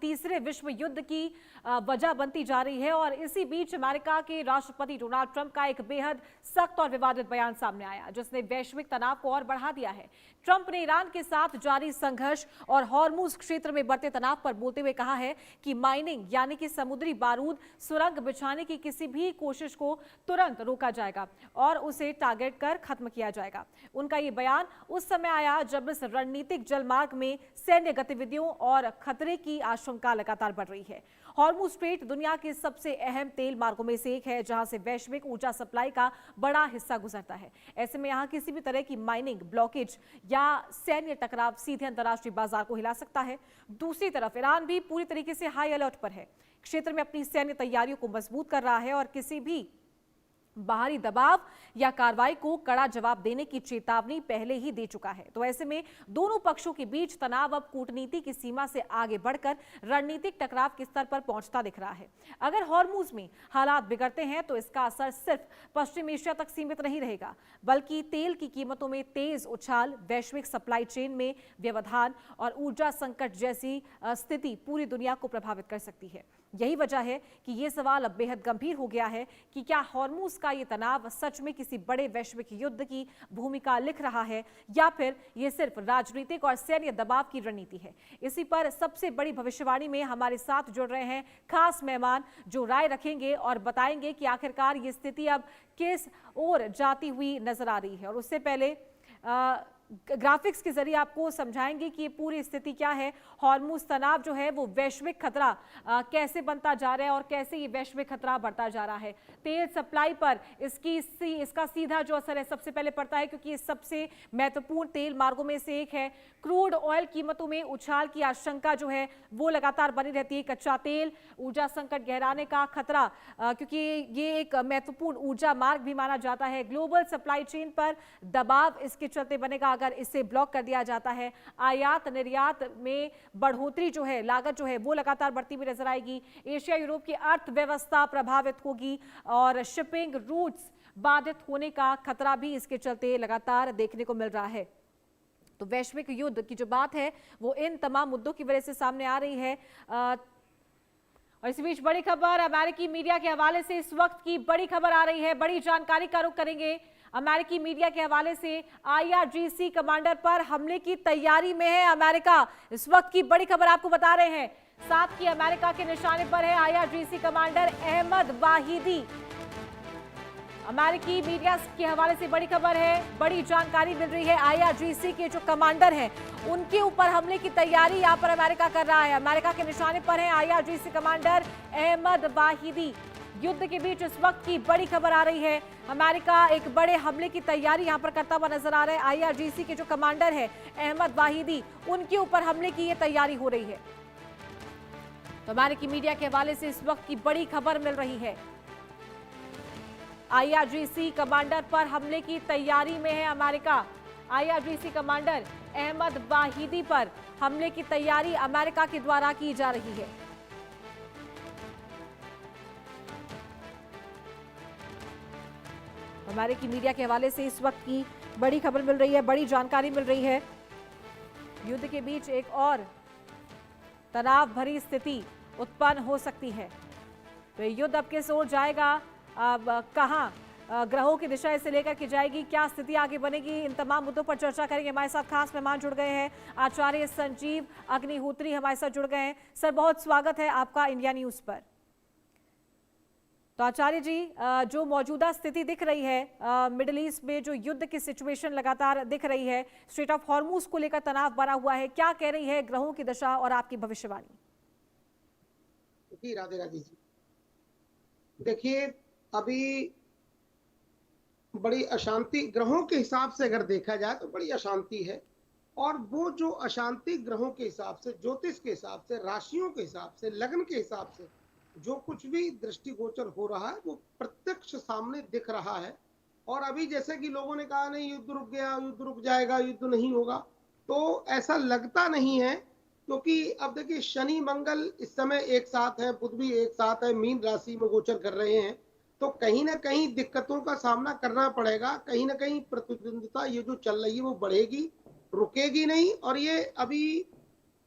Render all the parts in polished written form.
तीसरे विश्व युद्ध की वजह बनती जा रही है। और इसी बीच अमेरिका के राष्ट्रपति डोनाल्ड ट्रंप का एक बेहद सख्त और विवादित बयान सामने आया, जिसने वैश्विक तनाव को और बढ़ा दिया है। ट्रंप ने ईरान के साथ जारी संघर्ष और हॉर्मुज क्षेत्र में बढ़ते तनाव पर बोलते हुए कहा है कि माइनिंग यानी कि समुद्री बारूद सुरंग बिछाने की किसी भी कोशिश को तुरंत रोका जाएगा और उसे टारगेट कर खत्म किया जाएगा। उनका ये बयान उस समय आया जब इस रणनीतिक जलमार्ग में सैन्य गतिविधियों और खतरे की आशंका लगातार बढ़ रही है। हॉर्मुज स्ट्रेट दुनिया के सबसे अहम तेल मार्गों में से एक है, जहां से वैश्विक ऊर्जा सप्लाई का बड़ा हिस्सा गुजरता है। ऐसे में यहां किसी भी तरह की माइनिंग, ब्लॉकेज या सैन्य टकराव सीधे अंतर्राष्ट्रीय बाजार को हिला सकता है। दूसरी तरफ ईरान भी पूरी तरीके से हाई अलर्ट पर है, क्षेत्र में अपनी सैन्य तैयारियों को मजबूत कर रहा है और किसी भी बाहरी दबाव या कार्रवाई को कड़ा जवाब देने की चेतावनी पहले ही दे चुका है। तो ऐसे में दोनों पक्षों के बीच तनाव अब कूटनीति की सीमा से आगे बढ़कर रणनीतिक टकराव के स्तर पर पहुंचता दिख रहा है। अगर हॉर्मुज में हालात बिगड़ते हैं तो इसका असर सिर्फ पश्चिम एशिया तक सीमित नहीं रहेगा, बल्कि तेल की कीमतों में तेज उछाल, वैश्विक सप्लाई चेन में व्यवधान और ऊर्जा संकट जैसी स्थिति पूरी दुनिया को प्रभावित कर सकती है। यही वजह है कि यह सवाल अब बेहद गंभीर हो गया है कि क्या हॉर्मुज का ये तनाव सच में किसी बड़े वैश्विक युद्ध की भूमिका लिख रहा है या फिर यह सिर्फ राजनीतिक और सैन्य दबाव की रणनीति है। इसी पर सबसे बड़ी भविष्यवाणी में हमारे साथ जुड़ रहे हैं खास मेहमान, जो राय रखेंगे और बताएंगे कि आखिरकार ये स्थिति अब किस ओर जाती हुई नजर आ रही है। और उससे पहले ग्राफिक्स के जरिए आपको समझाएंगे कि ये पूरी स्थिति क्या है, हॉर्मुज तनाव जो है वो वैश्विक खतरा कैसे बनता जा रहा है और कैसे ये वैश्विक खतरा बढ़ता जा रहा है। तेल सप्लाई पर इसका सीधा जो असर है सबसे पहले पड़ता है, क्योंकि ये सबसे महत्वपूर्ण तेल मार्गों में से एक है। क्रूड ऑयल कीमतों में उछाल की आशंका जो है वो लगातार बनी रहती है। कच्चा तेल, ऊर्जा संकट गहराने का खतरा, क्योंकि ये एक महत्वपूर्ण ऊर्जा मार्ग भी माना जाता है। ग्लोबल सप्लाई चेन पर दबाव इसके चलते बनेगा अगर इसे ब्लॉक कर दिया जाता है। आयात निर्यात में बढ़ोतरी जो है, लागत जो है वो लगातार बढ़ती हुई नजर आएगी। एशिया यूरोप की अर्थव्यवस्था प्रभावित होगी और शिपिंग रूट्स बाधित होने का खतरा भी इसके चलते लगातार देखने को मिल रहा है। तो वैश्विक युद्ध की जो बात है वो इन तमाम मुद्दों की वजह से सामने आ रही है। और इसी बीच बड़ी खबर अमेरिकी मीडिया के हवाले से इस वक्त की बड़ी खबर आ रही है, बड़ी जानकारी का रुख करेंगे। अमेरिकी मीडिया के हवाले से IRGC कमांडर पर हमले की तैयारी में है अमेरिका, इस वक्त की बड़ी खबर आपको बता रहे हैं। साथ ही अमेरिका के निशाने पर है IRGC कमांडर अहमद वाहिदी। अमेरिकी मीडिया के हवाले से बड़ी खबर है, बड़ी जानकारी मिल रही है। IRGC के जो कमांडर हैं उनके ऊपर हमले की तैयारी यहां पर अमेरिका कर रहा है। अमेरिका के निशाने पर है IRGC कमांडर अहमद वाहिदी। युद्ध के बीच इस वक्त की बड़ी खबर आ रही है, अमेरिका एक बड़े हमले की तैयारी यहां पर करता हुआ नजर आ रहा है। IRGC के जो कमांडर है अहमद वाहिदी, उनके ऊपर हमले की ये तैयारी हो रही है। तो अमेरिकी मीडिया के हवाले से इस वक्त की बड़ी खबर मिल रही है, IRGC कमांडर पर हमले की तैयारी में है America. IRGC commander Ahmad Vahidi पर हमले की तैयारी अमेरिका के द्वारा की जा रही है। अमेरिकी मीडिया के हवाले से इस वक्त की बड़ी खबर मिल रही है, बड़ी जानकारी मिल रही है। युद्ध के बीच एक और तनाव भरी स्थिति उत्पन्न हो सकती है। तो युद्ध अब किस ओर जाएगा, अब कहां ग्रहों की दिशा इसे लेकर की जाएगी, क्या स्थिति आगे बनेगी, इन तमाम मुद्दों पर चर्चा करेंगे। हमारे साथ खास मेहमान जुड़ गए हैं, आचार्य संजीव अग्निहोत्री हमारे साथ जुड़ गए हैं। सर, बहुत स्वागत है आपका इंडिया न्यूज पर। तो आचार्य जी, जो मौजूदा स्थिति दिख रही है मिडिल ईस्ट में, जो युद्ध की सिचुएशन लगातार दिख रही है, स्ट्रेट ऑफ हॉर्मुज को लेकर तनाव बढ़ा हुआ है, क्या कह रही है ग्रहों की दशा और आपकी भविष्यवाणी? जी राधे राधे जी। देखिए, अभी बड़ी अशांति ग्रहों के हिसाब से अगर देखा जाए तो बड़ी अशांति है। और वो जो अशांति ग्रहों के हिसाब से, ज्योतिष के हिसाब से, राशियों के हिसाब से, लग्न के हिसाब से जो कुछ भी दृष्टिगोचर हो रहा है वो प्रत्यक्ष सामने दिख रहा है। और अभी जैसे कि लोगों ने कहा नहीं युद्ध रुक गया, युद्ध रुक जाएगा, युद्ध नहीं होगा, तो ऐसा लगता नहीं है। क्योंकि अब देखिए, शनि मंगल इस समय एक साथ है, बुध भी एक साथ है, मीन राशि में गोचर कर रहे हैं। तो कहीं ना कहीं दिक्कतों का सामना करना पड़ेगा, कहीं ना कहीं प्रतिद्वंदिता ये जो चल रही है वो बढ़ेगी, रुकेगी नहीं। और ये अभी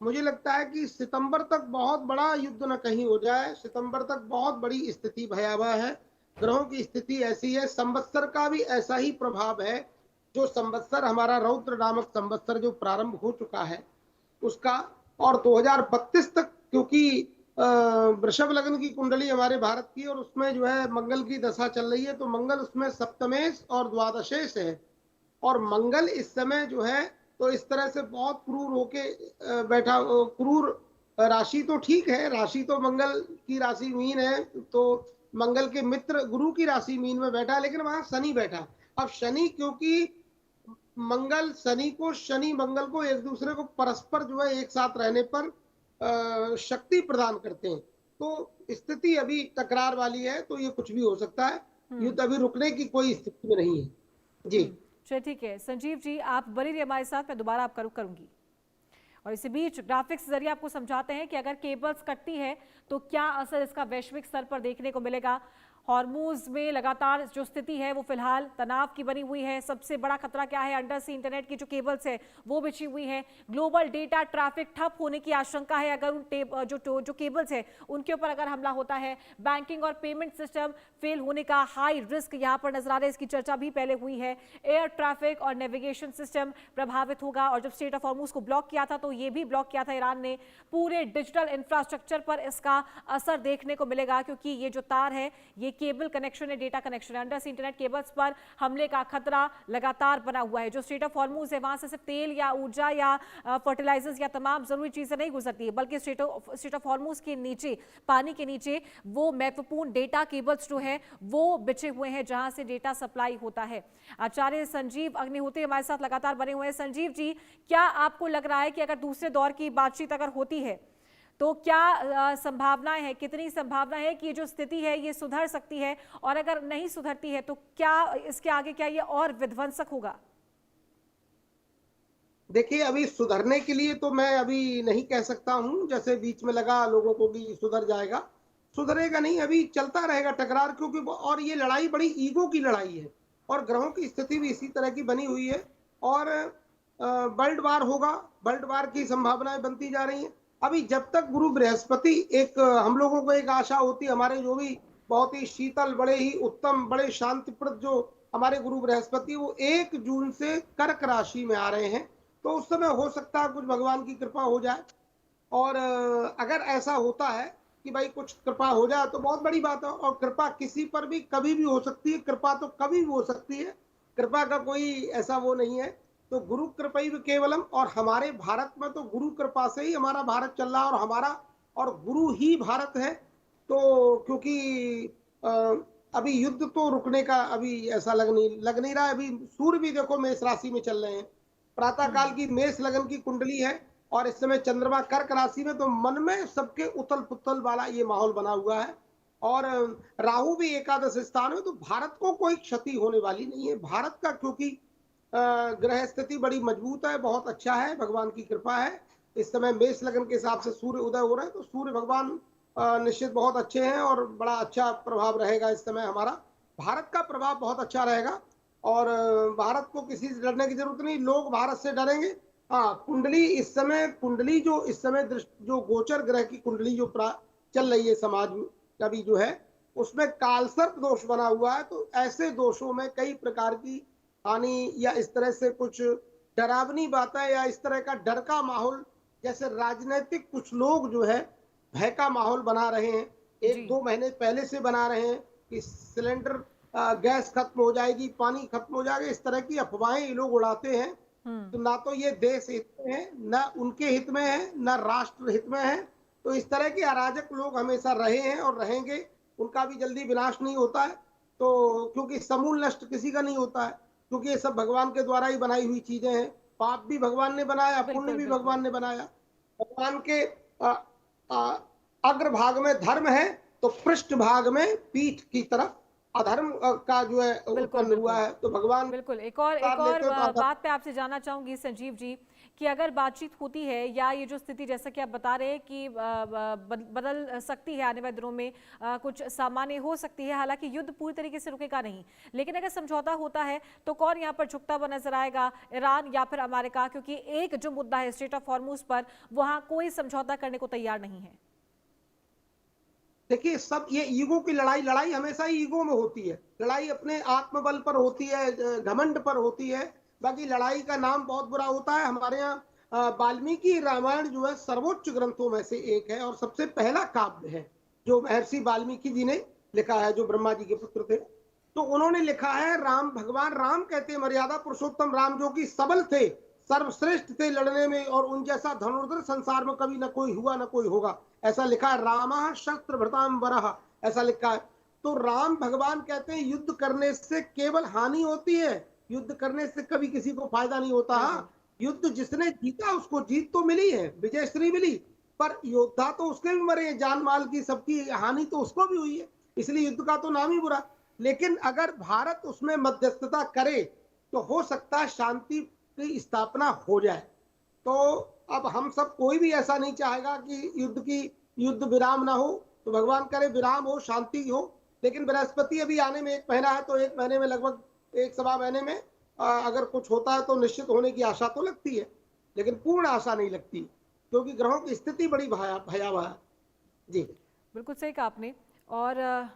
मुझे लगता है कि सितंबर तक बहुत बड़ा युद्ध न कहीं हो जाए। सितंबर तक बहुत बड़ी स्थिति भयावह है। ग्रहों की स्थिति ऐसी है, संवत्सर का भी ऐसा ही प्रभाव है। जो संवत्सर हमारा रौद्र नामक संवत्सर जो प्रारंभ हो चुका है उसका, और 2032 तक, क्योंकि वृषभ लग्न की कुंडली हमारे भारत की, और उसमें जो है मंगल की दशा चल रही है, तो मंगल उसमें सप्तमेश और द्वादशेश है। और मंगल इस समय जो है तो इस तरह से बहुत क्रूर होके बैठा, क्रूर राशि तो ठीक है, राशि तो मंगल की राशि मीन है, तो मंगल के मित्र गुरु की राशि मीन में बैठा है, लेकिन वहां शनि बैठा। अब शनि, क्योंकि मंगल शनि को, शनि मंगल को एक दूसरे को परस्पर जो है एक साथ रहने पर शक्ति प्रदान करते हैं, तो स्थिति अभी टकरार वाली है, तो ये कुछ भी हो सकता है। युद्ध अभी रुकने की कोई स्थिति में नहीं है जी। चलिए ठीक है संजीव जी, आप बने रहिए हमारे साथ, मैं दोबारा आप करूंगी। और इसी बीच ग्राफिक्स के जरिए आपको समझाते हैं कि अगर केबल्स कटती है तो क्या असर इसका वैश्विक स्तर पर देखने को मिलेगा। हॉर्मूज में लगातार जो स्थिति है वो फिलहाल तनाव की बनी हुई है। सबसे बड़ा खतरा क्या है, अंडर सी इंटरनेट की जो केबल्स है वो बिछी हुई है। ग्लोबल डेटा ट्रैफिक ठप होने की आशंका है अगर उन जो केबल्स है उनके ऊपर अगर हमला होता है। बैंकिंग और पेमेंट सिस्टम फेल होने का हाई रिस्क यहाँ पर नजर आ रहा है, इसकी चर्चा भी पहले हुई है। एयर ट्रैफिक और नेविगेशन सिस्टम प्रभावित होगा, और जब स्ट्रेट ऑफ हॉर्मूज को ब्लॉक किया था तो ये भी ब्लॉक किया था ईरान ने। पूरे डिजिटल इंफ्रास्ट्रक्चर पर इसका असर देखने को मिलेगा, क्योंकि ये जो तार है ये केबल कनेक्शन है, डेटा कनेक्शन है। अंडर सी इंटरनेट केबल्स पर हमले का खतरा लगातार बना हुआ है। जो स्ट्रेट ऑफ हॉर्मूज है वहां से सिर्फ तेल या ऊर्जा या फर्टिलाइजर्स या तमाम जरूरी चीजें नहीं गुजरती है, बल्कि स्ट्रेट ऑफ हॉर्मूज के नीचे, पानी के नीचे वो महत्वपूर्ण डेटा केबल्स जो है वो बिछे हुए हैं जहां से डेटा सप्लाई होता है। आचार्य संजीव अग्निहोत्री हमारे साथ लगातार बने हुए हैं। संजीव जी, क्या आपको लग रहा है कि अगर दूसरे दौर की बातचीत अगर होती है तो क्या संभावनाएं है, कितनी संभावना है कि ये जो स्थिति है ये सुधर सकती है, और अगर नहीं सुधरती है तो क्या इसके आगे क्या ये और विध्वंसक होगा? देखिए, अभी सुधरने के लिए तो मैं अभी नहीं कह सकता हूं, जैसे बीच में लगा लोगों को कि सुधर जाएगा, सुधरेगा नहीं, अभी चलता रहेगा टकरार, क्योंकि और ये लड़ाई बड़ी ईगो की लड़ाई है, और ग्रहों की स्थिति भी इसी तरह की बनी हुई है, और वर्ल्ड वार होगा, वर्ल्ड वार की संभावनाएं बनती जा रही हैं। अभी जब तक गुरु बृहस्पति, एक हम लोगों को एक आशा होती, हमारे जो भी बहुत ही शीतल, बड़े ही उत्तम, बड़े शांतिप्रद जो हमारे गुरु बृहस्पति, वो 1 जून से कर्क राशि में आ रहे हैं, तो उस समय हो सकता है कुछ भगवान की कृपा हो जाए। और अगर ऐसा होता है कि भाई कुछ कृपा हो जाए तो बहुत बड़ी बात है, और कृपा किसी पर भी कभी भी हो सकती है, कृपा तो कभी भी हो सकती है, कृपा का कोई ऐसा वो नहीं है। तो गुरु कृपैव केवलम, और हमारे भारत में तो गुरु कृपा से ही हमारा भारत चल रहा है, और हमारा और गुरु ही भारत है। तो क्योंकि अभी युद्ध तो रुकने का अभी ऐसा लग नहीं रहा है। अभी सूर्य भी देखो मेष राशि में चल रहे हैं, प्रातः काल की मेष लगन की कुंडली है, और इस समय चंद्रमा कर्क राशि में, तो मन में सबके उथल पुथल वाला ये माहौल बना हुआ है। और राहु भी एकादश स्थान में, तो भारत को कोई क्षति होने वाली नहीं है। भारत का क्योंकि ग्रह स्थिति बड़ी मजबूत है, बहुत अच्छा है, भगवान की कृपा है। इस समय मेष लगन के हिसाब से सूर्य उदय हो रहे हैं, तो सूर्य भगवान निश्चित बहुत अच्छे हैं, और बड़ा अच्छा प्रभाव रहेगा इस समय हमारा। भारत का प्रभाव बहुत अच्छा रहेगा, और भारत को किसी से डरने की जरूरत नहीं, लोग भारत से डरेंगे। हाँ, कुंडली इस समय, कुंडली जो इस समय जो गोचर ग्रह की कुंडली जो चल रही है समाज में अभी जो है, उसमें कालसर्प दोष बना हुआ है, तो ऐसे दोषों में कई प्रकार की हानि या इस तरह से कुछ डरावनी बातें या इस तरह का डर का माहौल, जैसे राजनीतिक कुछ लोग जो है भय का माहौल बना रहे हैं, 1-2 महीने पहले से बना रहे हैं कि सिलेंडर गैस खत्म हो जाएगी, पानी खत्म हो जाएगा, इस तरह की अफवाहें ये लोग उड़ाते हैं। तो ना तो ये देश हित में है, ना उनके हित में है, ना राष्ट्र हित में है। तो इस तरह के अराजक लोग हमेशा रहे हैं और रहेंगे, उनका भी जल्दी विनाश नहीं होता है। तो क्योंकि समूल नष्ट किसी का नहीं होता है, क्योंकि ये सब भगवान के द्वारा ही बनाई हुई चीजें हैं। पाप भी भगवान ने बनाया, पुण्य भी भगवान ने बनाया। भगवान के अग्र भाग में धर्म है, तो पृष्ठ भाग में पीठ की तरफ अधर्म का जो है उत्पन्न हुआ है। तो भगवान बिल्कुल एक और बात पे आपसे जानना चाहूंगी संजीव जी कि अगर बातचीत होती है या ये जो स्थिति जैसा कि आप बता रहे हैं कि बदल सकती है आने वाले दिनों में, कुछ सामान्य हो सकती है, हालांकि युद्ध पूरी तरीके से रुकेगा नहीं, लेकिन अगर समझौता होता है तो कौन यहाँ पर झुकता हुआ नजर आएगा, ईरान या फिर अमेरिका? क्योंकि एक जो मुद्दा है स्ट्रेट ऑफ हॉर्मूज पर, वहां कोई समझौता करने को तैयार नहीं है। देखिए, सब ये ईगो की लड़ाई हमेशा ही ईगो में होती है। लड़ाई अपने आत्मबल पर होती है, घमंड पर होती है। बाकी लड़ाई का नाम बहुत बुरा होता है। हमारे यहाँ वाल्मीकि रामायण जो है सर्वोच्च ग्रंथों में से एक है और सबसे पहला काव्य है जो महर्षि वाल्मीकि जी ने लिखा है, जो ब्रह्मा जी के पुत्र थे। तो उन्होंने लिखा है, राम, भगवान राम कहते हैं मर्यादा पुरुषोत्तम राम, जो कि सबल थे, सर्वश्रेष्ठ थे लड़ने में, और उन जैसा धनुर्धर संसार में कभी न कोई हुआ न कोई होगा। ऐसा लिखा है, रामा शस्त्र भृताम वरः, ऐसा लिखा है। तो राम भगवान कहते हैं युद्ध करने से केवल हानि होती है, युद्ध करने से कभी किसी को फायदा नहीं होता। हाँ, युद्ध जिसने जीता उसको जीत तो मिली है, विजयश्री मिली, पर योद्धा तो उसके भी मरे, जान माल की सबकी हानि तो उसको भी हुई है, इसलिए युद्ध का तो नाम ही बुरा। लेकिन अगर भारत उसमें मध्यस्थता करे तो हो सकता है शांति की स्थापना हो जाए। तो अब हम सब, कोई भी ऐसा नहीं चाहेगा कि युद्ध विराम ना हो, तो भगवान करे विराम हो, शांति हो। लेकिन बृहस्पति अभी आने में 1 महीना है, तो 1 महीने में लगभग 1 सवा महीने में अगर कुछ होता है तो निश्चित होने की आशा तो लगती है, लेकिन पूर्ण आशा नहीं लगती, क्योंकि ग्रहों की स्थिति बड़ी भयावह है। जी बिल्कुल सही कहा आपने। और